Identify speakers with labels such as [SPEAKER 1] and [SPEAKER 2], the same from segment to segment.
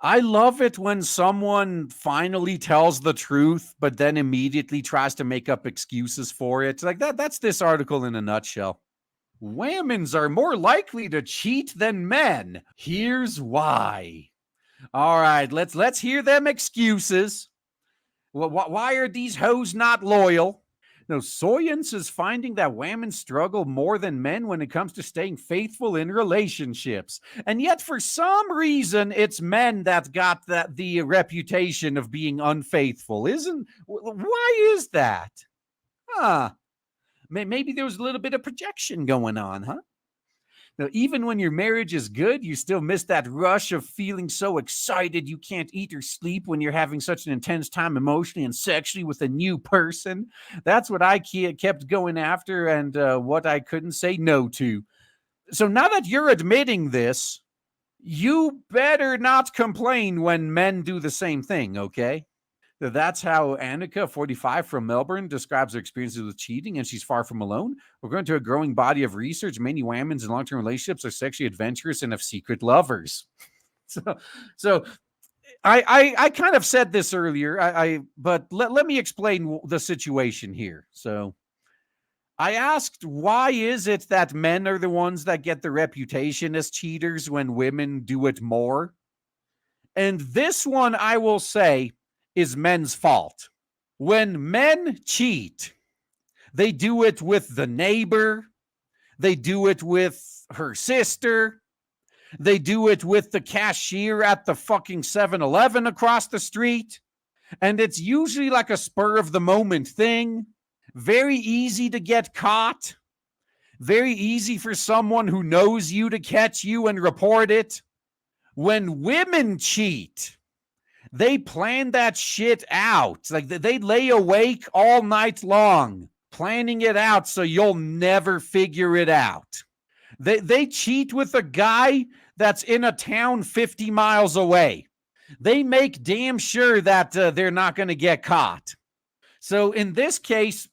[SPEAKER 1] I love it when someone finally tells the truth, but then immediately tries to make up excuses for it. Like that's this article in a nutshell. Women's are more likely to cheat than men. Here's why. All right, let's hear them excuses. Well, why are these hoes not loyal? No, science is finding that women struggle more than men when it comes to staying faithful in relationships. And yet, for some reason, it's men that got the reputation of being unfaithful. Why is that? Huh. Maybe there was a little bit of projection going on, huh? Now, even when your marriage is good, you still miss that rush of feeling so excited you can't eat or sleep when you're having such an intense time emotionally and sexually with a new person. That's what I kept going after and what I couldn't say no to. So now that you're admitting this, you better not complain when men do the same thing, okay? That's how Annika, 45 from Melbourne, describes her experiences with cheating, and she's far from alone. According to a growing body of research, many women in long-term relationships are sexually adventurous and have secret lovers. So, so I kind of said this earlier, but let me explain the situation here. So I asked, why is it that men are the ones that get the reputation as cheaters when women do it more? And this one, I will say, is men's fault. When men cheat, they do it with the neighbor, they do it with her sister, they do it with the cashier at the fucking 7-Eleven across the street. And it's usually like a spur of the moment thing. Very easy to get caught. Very easy for someone who knows you to catch you and report it. When women cheat, they plan that shit out. Like they lay awake all night long planning it out so you'll never figure it out. They cheat with a guy that's in a town 50 miles away. They make damn sure that they're not going to get caught. So in this case,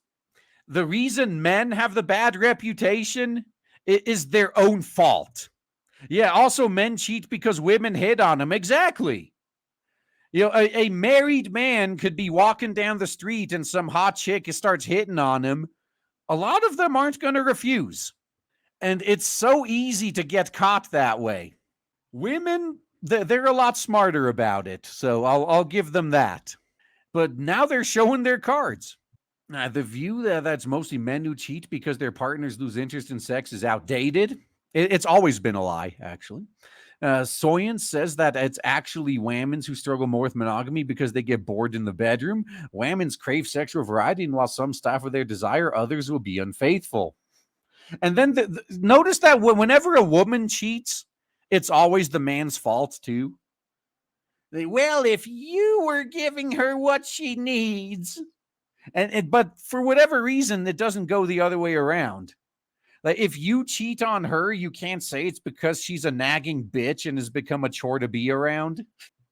[SPEAKER 1] the reason men have the bad reputation is their own fault. Yeah, also men cheat because women hit on them. Exactly. You know, a married man could be walking down the street and some hot chick starts hitting on him. A lot of them aren't going to refuse. And it's so easy to get caught that way. Women, they're a lot smarter about it. So I'll give them that. But now they're showing their cards. The view that's mostly men who cheat because their partners lose interest in sex is outdated. It's always been a lie, actually. Soyan says that it's actually women's who struggle more with monogamy because they get bored in the bedroom. Women's crave sexual variety, and while some stifle their desire, others will be unfaithful. And then notice that whenever a woman cheats, it's always the man's fault too. Well, if you were giving her what she needs, but for whatever reason, it doesn't go the other way around. Like if you cheat on her, you can't say it's because she's a nagging bitch and has become a chore to be around.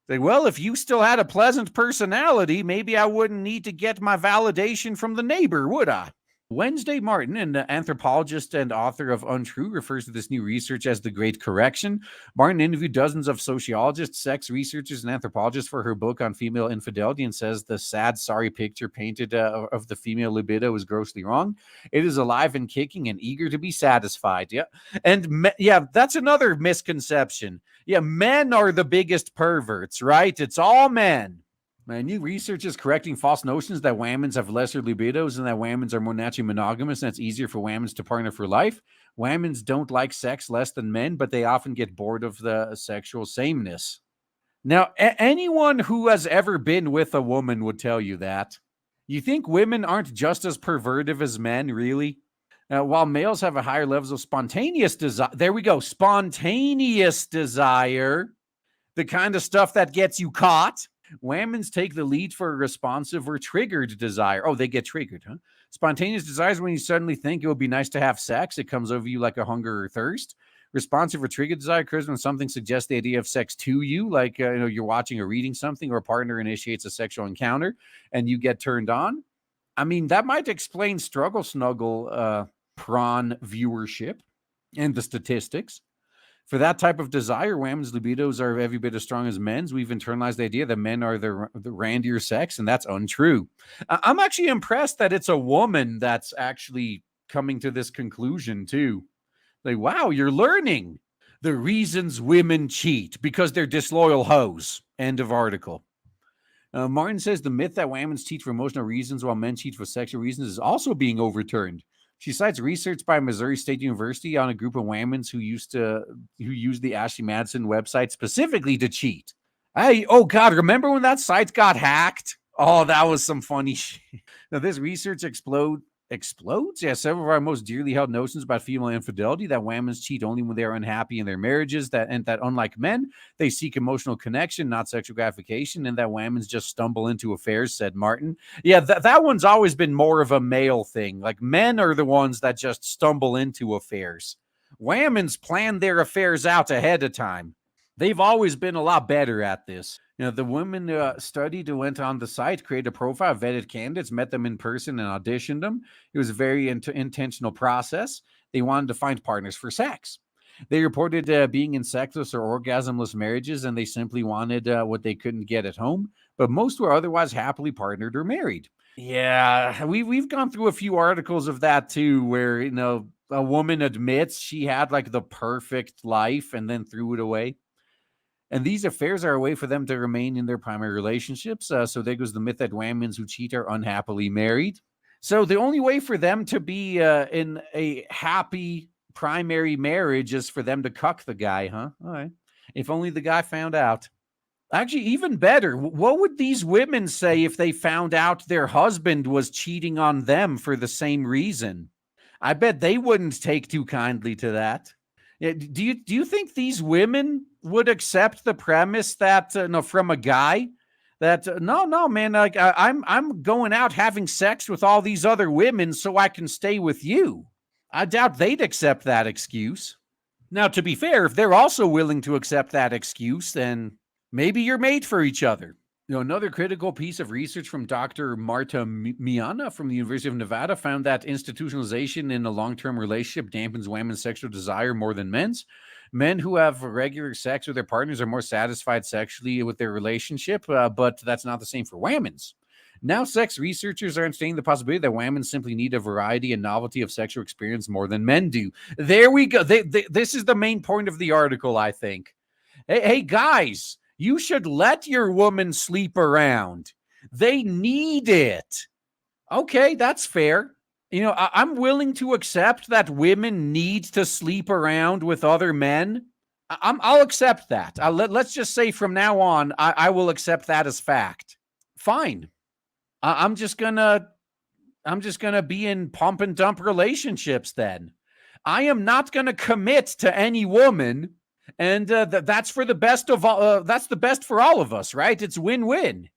[SPEAKER 1] Like, well, if you still had a pleasant personality, maybe I wouldn't need to get my validation from the neighbor, would I? Wednesday Martin, an anthropologist and author of Untrue, refers to this new research as the Great Correction. Martin interviewed dozens of sociologists, sex researchers, and anthropologists for her book on female infidelity and says the sad, sorry picture painted of the female libido is grossly wrong. It is alive and kicking and eager to be satisfied. Yeah. And that's another misconception. Yeah, men are the biggest perverts, right? It's all men. New research is correcting false notions that women's have lesser libidos and that women's are more naturally monogamous and it's easier for women's to partner for life. Women's don't like sex less than men, but they often get bored of the sexual sameness. Now, anyone who has ever been with a woman would tell you that. You think women aren't just as pervertive as men, really? While males have a higher levels of spontaneous desire, there we go, spontaneous desire, the kind of stuff that gets you caught. Women's take the lead for a responsive or triggered desire. Oh, they get triggered, huh? Spontaneous desires when you suddenly think it would be nice to have sex. It comes over you like a hunger or thirst. Responsive or triggered desire occurs when something suggests the idea of sex to you, like you're watching or reading something, or a partner initiates a sexual encounter and you get turned on. I mean, that might explain Struggle Snuggle prawn viewership and the statistics. For that type of desire, women's libidos are every bit as strong as men's. We've internalized the idea that men are the randier sex, and that's untrue. I'm actually impressed that it's a woman that's actually coming to this conclusion, too. Like, wow, you're learning the reasons women cheat because they're disloyal hoes. End of article. Martin says the myth that women cheat for emotional reasons while men cheat for sexual reasons is also being overturned. She cites research by Missouri State University on a group of women who used the Ashley Madison website specifically to cheat. Oh God, remember when that site got hacked? Oh, that was some funny shit. Now, this research explodes? Yeah, several of our most dearly held notions about female infidelity, that women cheat only when they are unhappy in their marriages, that unlike men, they seek emotional connection, not sexual gratification, and that women just stumble into affairs, said Martin. Yeah, that one's always been more of a male thing. Like, men are the ones that just stumble into affairs. Women's plan their affairs out ahead of time. They've always been a lot better at this. The women studied who went on the site, created a profile, vetted candidates, met them in person, and auditioned them. It was a very intentional process. They wanted to find partners for sex. They reported being in sexless or orgasmless marriages, and they simply wanted what they couldn't get at home. But most were otherwise happily partnered or married. Yeah, we've gone through a few articles of that too, where a woman admits she had like the perfect life and then threw it away. And these affairs are a way for them to remain in their primary relationships. So there goes the myth that women who cheat are unhappily married. So the only way for them to be in a happy primary marriage is for them to cuck the guy, huh? All right. If only the guy found out. Actually, even better, what would these women say if they found out their husband was cheating on them for the same reason? I bet they wouldn't take too kindly to that. Do you think these women would accept the premise that from a guy that no man, like I'm going out having sex with all these other women so I can stay with you? I doubt they'd accept that excuse. Now, to be fair, if they're also willing to accept that excuse, then maybe you're made for each other. Another critical piece of research from Dr. Marta Miana from the University of Nevada found that institutionalization in a long-term relationship dampens women's sexual desire more than men's. Men who have regular sex with their partners are more satisfied sexually with their relationship, but that's not the same for women's. Now, sex researchers are entertaining the possibility that women simply need a variety and novelty of sexual experience more than men do. There we go. This is the main point of the article, I think. Hey guys, you should let your woman sleep around. They need it. Okay, that's fair. I'm willing to accept that women need to sleep around with other men. I'll accept that. Let's just say from now on, I will accept that as fact. Fine. I'm just gonna be in pump and dump relationships then. I am not gonna commit to any woman. And that's for the best of all. That's the best for all of us, right? It's win-win.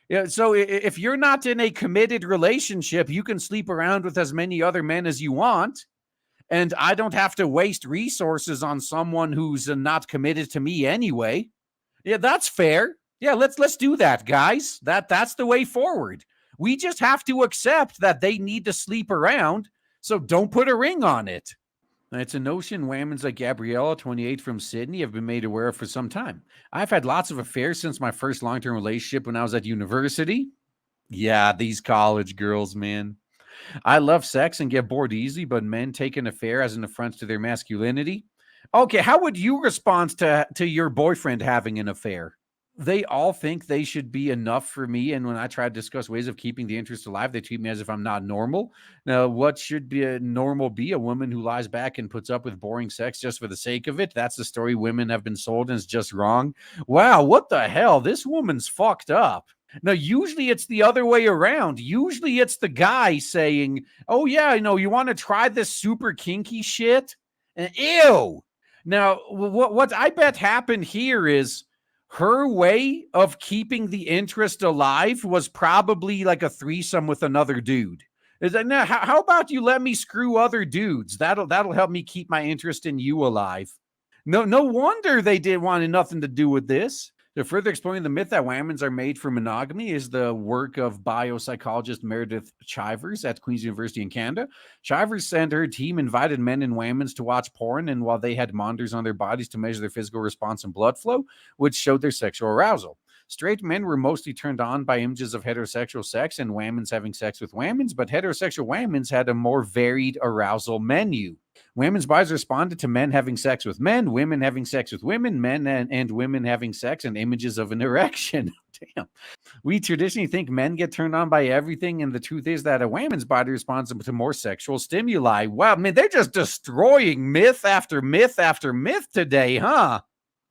[SPEAKER 1] Yeah. So if you're not in a committed relationship, you can sleep around with as many other men as you want, and I don't have to waste resources on someone who's not committed to me anyway. Yeah, that's fair. Yeah, let's do that, guys. That's the way forward. We just have to accept that they need to sleep around, so don't put a ring on it. It's a notion women like Gabriella, 28, from Sydney, have been made aware of for some time. I've had lots of affairs since my first long-term relationship when I was at university. Yeah, these college girls, man. I love sex and get bored easily, but men take an affair as an affront to their masculinity. Okay, how would you respond to your boyfriend having an affair? They all think they should be enough for me, and when I try to discuss ways of keeping the interest alive, they treat me as if I'm not normal. Now, what should be a normal be? A woman who lies back and puts up with boring sex just for the sake of it? That's the story women have been sold, and it's just wrong. Wow, what the hell? This woman's fucked up. Now, usually it's the other way around. Usually it's the guy saying, oh, yeah, you want to try this super kinky shit? Ew. Now, what I bet happened here is her way of keeping the interest alive was probably like a threesome with another dude. Is that, now, how about you let me screw other dudes? That'll help me keep my interest in you alive. No wonder they didn't want nothing to do with this. To further explain the myth that whammons are made for monogamy is the work of biopsychologist Meredith Chivers at Queen's University in Canada. Chivers and her team invited men and whammons to watch porn, and while they had monitors on their bodies to measure their physical response and blood flow, which showed their sexual arousal. Straight men were mostly turned on by images of heterosexual sex and whammons having sex with whammons, but heterosexual whammons had a more varied arousal menu. Women's bodies responded to men having sex with men, women having sex with women, men and women having sex, and images of an erection. Damn. We traditionally think men get turned on by everything, and the truth is that a woman's body responds to more sexual stimuli. Wow, man, they're just destroying myth after myth after myth today, huh?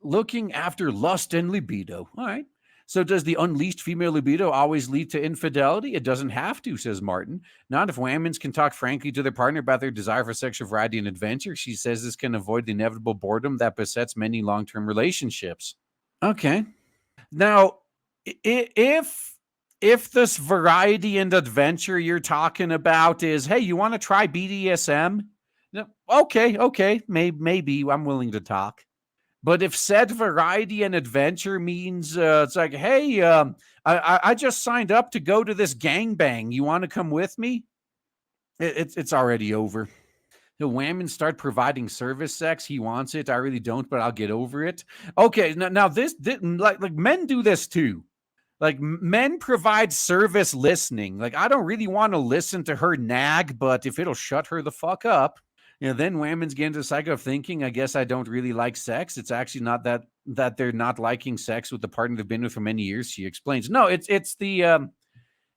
[SPEAKER 1] Looking after lust and libido. All right. So does the unleashed female libido always lead to infidelity? It doesn't have to, says Martin. Not if whammons can talk frankly to their partner about their desire for sexual variety and adventure. She says this can avoid the inevitable boredom that besets many long-term relationships. Okay. Now, if this variety and adventure you're talking about is, hey, you want to try BDSM? Okay, maybe I'm willing to talk. But if said variety and adventure means it's like, hey, I just signed up to go to this gangbang. You want to come with me? It's already over. The whammons start providing service sex. He wants it. I really don't, but I'll get over it. Okay, now this like men do this too. Like men provide service listening. Like I don't really want to listen to her nag, but if it'll shut her the fuck up. Then whammons get into the cycle of thinking, I guess I don't really like sex. It's actually not that they're not liking sex with the partner they've been with for many years. She explains. No, it's the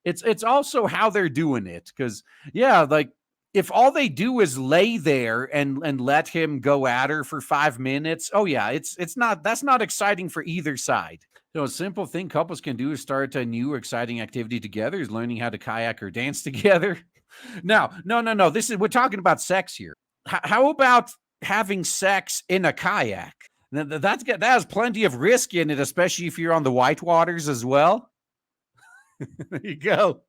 [SPEAKER 1] it's also how they're doing it. Because like if all they do is lay there and let him go at her for 5 minutes, that's not exciting for either side. A simple thing couples can do is start a new exciting activity together, is learning how to kayak or dance together. No. We're talking about sex here. How about having sex in a kayak? That has plenty of risk in it, especially if you're on the white waters as well. There you go.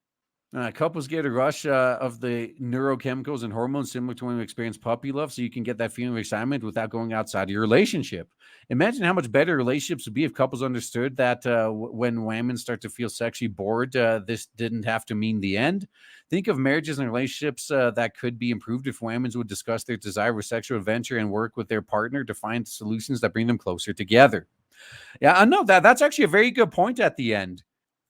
[SPEAKER 1] Couples get a rush of the neurochemicals and hormones similar to when you experience puppy love, so you can get that feeling of excitement without going outside of your relationship. Imagine how much better relationships would be if couples understood that when women start to feel sexually bored, this didn't have to mean the end. Think of marriages and relationships that could be improved if women would discuss their desire for sexual adventure and work with their partner to find solutions that bring them closer together. Yeah, I know that's actually a very good point at the end.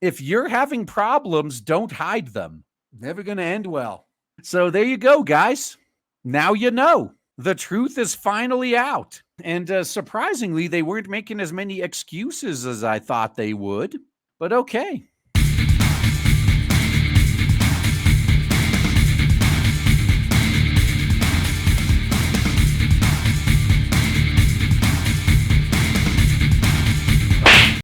[SPEAKER 1] If you're having problems, don't hide them. Never going to end well. So there you go, guys. Now you know. The truth is finally out. And surprisingly, they weren't making as many excuses as I thought they would. But okay.